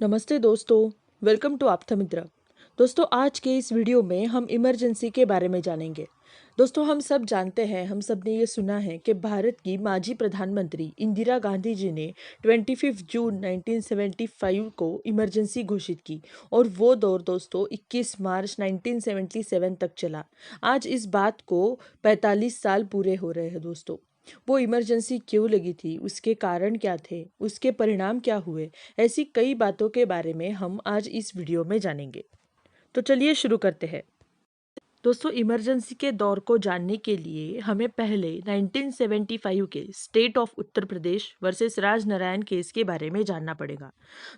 नमस्ते दोस्तों, welcome to आप्थमित्र। दोस्तों, आज के इस वीडियो में हम इमरजेंसी के बारे में जानेंगे। दोस्तों, हम सब जानते हैं, हम सब ने ये सुना है कि भारत की माजी प्रधानमंत्री इंदिरा गांधी जी ने 25 जून 1975 को इमरजेंसी घोषित की और वो दौर दोस्तों 21 मार्च 1977 तक चला। आज इस बात को 45 साल पूरे हो रहे हैं दोस्तों। वो इमरजेंसी क्यों लगी थी, उसके कारण क्या थे, उसके परिणाम क्या हुए, ऐसी कई बातों के बारे में हम आज इस वीडियो में जानेंगे। तो चलिए शुरू करते हैं। दोस्तों, इमरजेंसी के दौर को जानने के लिए हमें पहले 1975 के state of Uttar Pradesh versus Rajnarayan case के बारे में जानना पड़ेगा।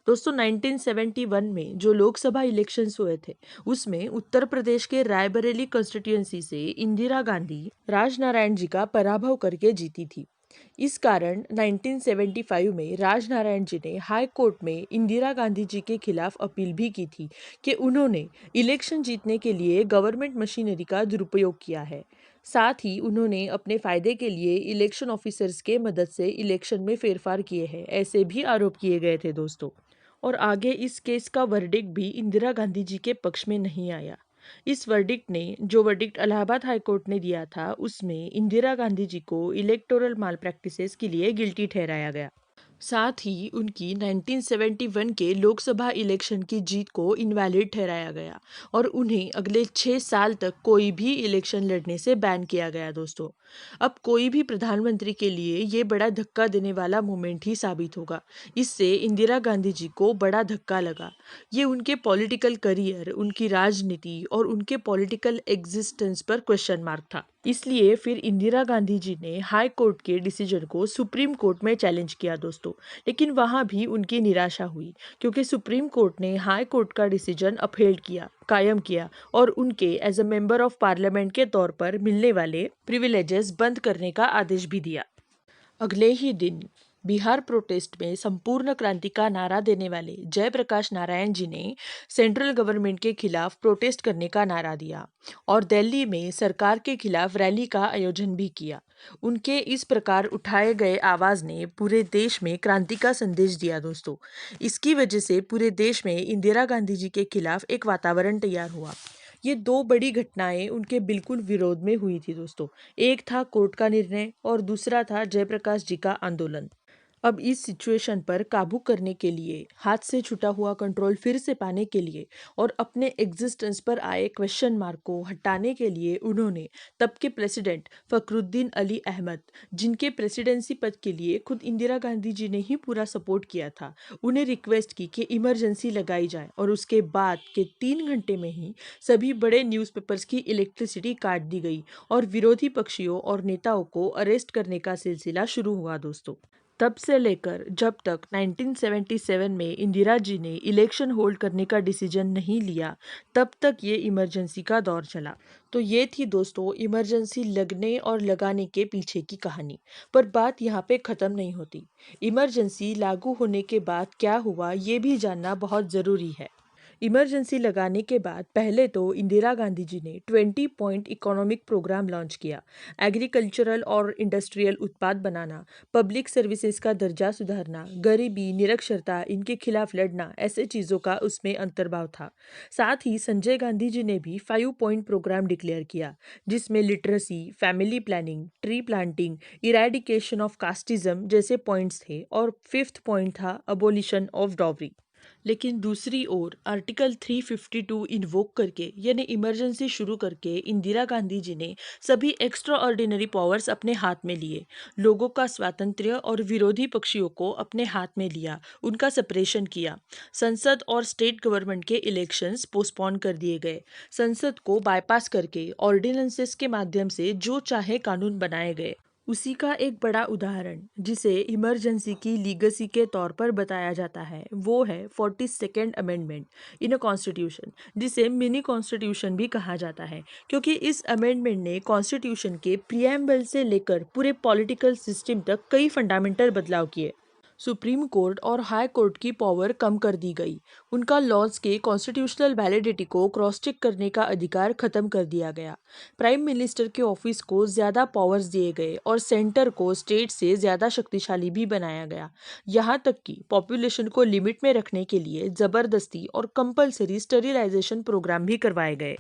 दोस्तों, 1971 में जो लोकसभा इलेक्शंस हुए थे उसमें उत्तर प्रदेश के रायबरेली कॉन्स्टिट्यूएंसी से इंदिरा गांधी राजनारायण जी का पराभव करके जीती थी। इस कारण 1975 में राजनारायण जी ने हाई कोर्ट में इंदिरा गांधी जी के खिलाफ अपील भी की थी कि उन्होंने इलेक्शन जीतने के लिए गवर्नमेंट मशीनरी का दुरुपयोग किया है। साथ ही उन्होंने अपने फायदे के लिए इलेक्शन ऑफिसर्स के मदद से इलेक्शन में फेरफार किए हैं, ऐसे भी आरोप किए गए थे दोस्तों। और आगे इस केस का वर्डिक्ट भी इंदिरा गांधी जी के पक्ष में नहीं आया। इस वर्डिक्ट इलाहाबाद हाई कोर्ट ने दिया था, उसमें इंदिरा गांधी जी को इलेक्टोरल माल प्रैक्टिसेस के लिए गिल्टी ठहराया गया। साथ ही उनकी 1971 के लोकसभा इलेक्शन की जीत को इनवैलिड ठहराया गया और उन्हें अगले 6 साल तक कोई भी इलेक्शन लड़ने से बैन किया गया दोस्तों। अब कोई भी प्रधानमंत्री के लिए ये बड़ा धक्का देने वाला मोमेंट ही साबित होगा। इससे इंदिरा गांधी जी को बड़ा धक्का लगा। ये उनके पॉलिटिकल करियर, उनकी राजनीति और उनके पॉलिटिकल एग्जिस्टेंस पर क्वेश्चन मार्क था। इसलिए फिर इंदिरा गांधी जी ने हाई कोर्ट के डिसीजन को सुप्रीम कोर्ट में चैलेंज किया दोस्तों। लेकिन वहां भी उनकी निराशा हुई, क्योंकि सुप्रीम कोर्ट ने हाई कोर्ट का डिसीजन अपहेल्ड किया, कायम किया और उनके as a member of parliament के तौर पर मिलने वाले प्रिविलेजेस बंद करने का आदेश भी दिया। अगले ही दिन बिहार प्रोटेस्ट में संपूर्ण क्रांति का नारा देने वाले जयप्रकाश नारायण जी ने सेंट्रल गवर्नमेंट के खिलाफ प्रोटेस्ट करने का नारा दिया और दिल्ली में सरकार के खिलाफ रैली का आयोजन भी किया। उनके इस प्रकार उठाए गए आवाज ने पूरे देश में क्रांति का संदेश दिया दोस्तों। इसकी वजह से पूरे देश में इंदिरा गांधी जी के खिलाफ एक वातावरण तैयार हुआ। ये दो बड़ी घटनाएं उनके बिल्कुल विरोध में हुई थी दोस्तों। एक था कोर्ट का निर्णय और दूसरा था जयप्रकाश जी का आंदोलन। अब इस सिचुएशन पर काबू करने के लिए, हाथ से छूटा हुआ कंट्रोल फिर से पाने के लिए और अपने एग्जिस्टेंस पर आए क्वेश्चन मार्क को हटाने के लिए उन्होंने तब के प्रेसिडेंट फखरुद्दीन अली अहमद, जिनके प्रेसिडेंसी पद के लिए खुद इंदिरा गांधी जी ने ही पूरा सपोर्ट किया था, उन्हें रिक्वेस्ट की कि इमरजेंसी लगाई जाए और उसके बाद के 3 घंटे में ही सभी बड़े न्यूज़पेपर्स की इलेक्ट्रिसिटी काट दी गई और विरोधी पक्षियों और नेताओं को अरेस्ट करने का सिलसिला शुरू हुआ दोस्तों। तब से लेकर जब तक 1977 में इंदिरा जी ने इलेक्शन होल्ड करने का डिसीजन नहीं लिया, तब तक ये इमरजेंसी का दौर चला। तो ये थी दोस्तों इमरजेंसी लगने और लगाने के पीछे की कहानी। पर बात यहाँ पे ख़त्म नहीं होती। इमरजेंसी लागू होने के बाद क्या हुआ, ये भी जानना बहुत ज़रूरी है। इमरजेंसी लगाने के बाद पहले तो इंदिरा गांधी जी ने 20 पॉइंट इकोनॉमिक प्रोग्राम लॉन्च किया। एग्रीकल्चरल और इंडस्ट्रियल उत्पाद बनाना, पब्लिक सर्विसेज का दर्जा सुधारना, गरीबी, निरक्षरता, इनके खिलाफ लड़ना, ऐसे चीज़ों का उसमें अंतर्भाव था। साथ ही संजय गांधी जी ने भी 5 पॉइंट प्रोग्राम डिक्लेयर किया, जिसमें literacy, family planning, tree planting, eradication of casteism जैसे पॉइंट्स थे और 5th पॉइंट था अबोलिशन ऑफ डॉवरी। लेकिन दूसरी ओर आर्टिकल 352 इन्वोक करके यानी इमरजेंसी शुरू करके इंदिरा गांधी जी ने सभी एक्स्ट्रा ऑर्डिनरी पावर्स अपने हाथ में लिए, लोगों का स्वातंत्र्य और विरोधी पक्षियों को अपने हाथ में लिया, उनका सप्रेशन किया। संसद और स्टेट गवर्नमेंट के इलेक्शंस पोस्टपोन कर दिए गए। संसद को बाईपास करके ऑर्डिनेंसेस के माध्यम से जो चाहे कानून बनाए गए। उसी का एक बड़ा उदाहरण जिसे इमरजेंसी की लीगेसी के तौर पर बताया जाता है, वो है 42nd amendment in a constitution, जिसे मिनी कॉन्स्टिट्यूशन भी कहा जाता है, क्योंकि इस अमेंडमेंट ने कॉन्स्टिट्यूशन के प्रियम्बल से लेकर पूरे पॉलिटिकल सिस्टम तक कई फंडामेंटल बदलाव किए। सुप्रीम कोर्ट और हाई कोर्ट की पावर कम कर दी गई। उनका लॉज के कॉन्स्टिट्यूशनल वैलिडिटी को क्रॉस चेक करने का अधिकार खत्म कर दिया गया। प्राइम मिनिस्टर के ऑफिस को ज़्यादा पावर्स दिए गए और सेंटर को स्टेट से ज़्यादा शक्तिशाली भी बनाया गया। यहाँ तक कि पॉपुलेशन को लिमिट में रखने के लिए ज़बरदस्ती और कंपलसरी स्टेरिलाइजेशन प्रोग्राम भी करवाए गए।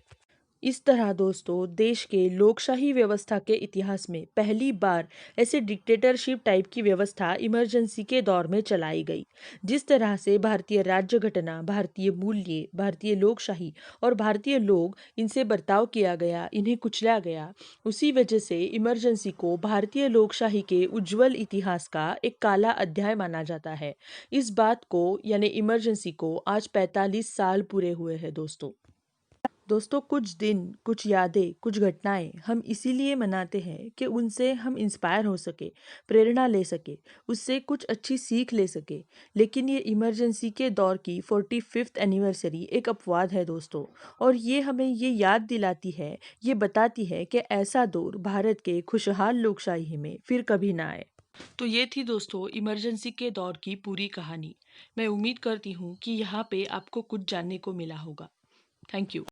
इस तरह दोस्तों देश के लोकशाही व्यवस्था के इतिहास में पहली बार ऐसे डिक्टेटरशिप टाइप की व्यवस्था इमरजेंसी के दौर में चलाई गई। जिस तरह से भारतीय राज्य घटना, भारतीय मूल्य, भारतीय लोकशाही और भारतीय लोग इनसे बर्ताव किया गया, इन्हें कुचला गया, उसी वजह से इमरजेंसी को भारतीय लोकशाही के उज्जवल इतिहास का एक काला अध्याय माना जाता है। इस बात को यानी इमरजेंसी को आज 45 साल पूरे हुए हैं दोस्तों। दोस्तों कुछ दिन, कुछ यादें, कुछ घटनाएं हम इसीलिए मनाते हैं कि उनसे हम इंस्पायर हो सके, प्रेरणा ले सके, उससे कुछ अच्छी सीख ले सके। लेकिन ये इमरजेंसी के दौर की 45th एनिवर्सरी एक अपवाद है दोस्तों। और ये हमें ये याद दिलाती है, ये बताती है कि ऐसा दौर भारत के खुशहाल लोकशाही में फिर कभी ना आए। तो ये थी दोस्तों इमरजेंसी के दौर की पूरी कहानी। मैं उम्मीद करती हूँ कि यहाँ पे आपको कुछ जानने को मिला होगा। Thank you.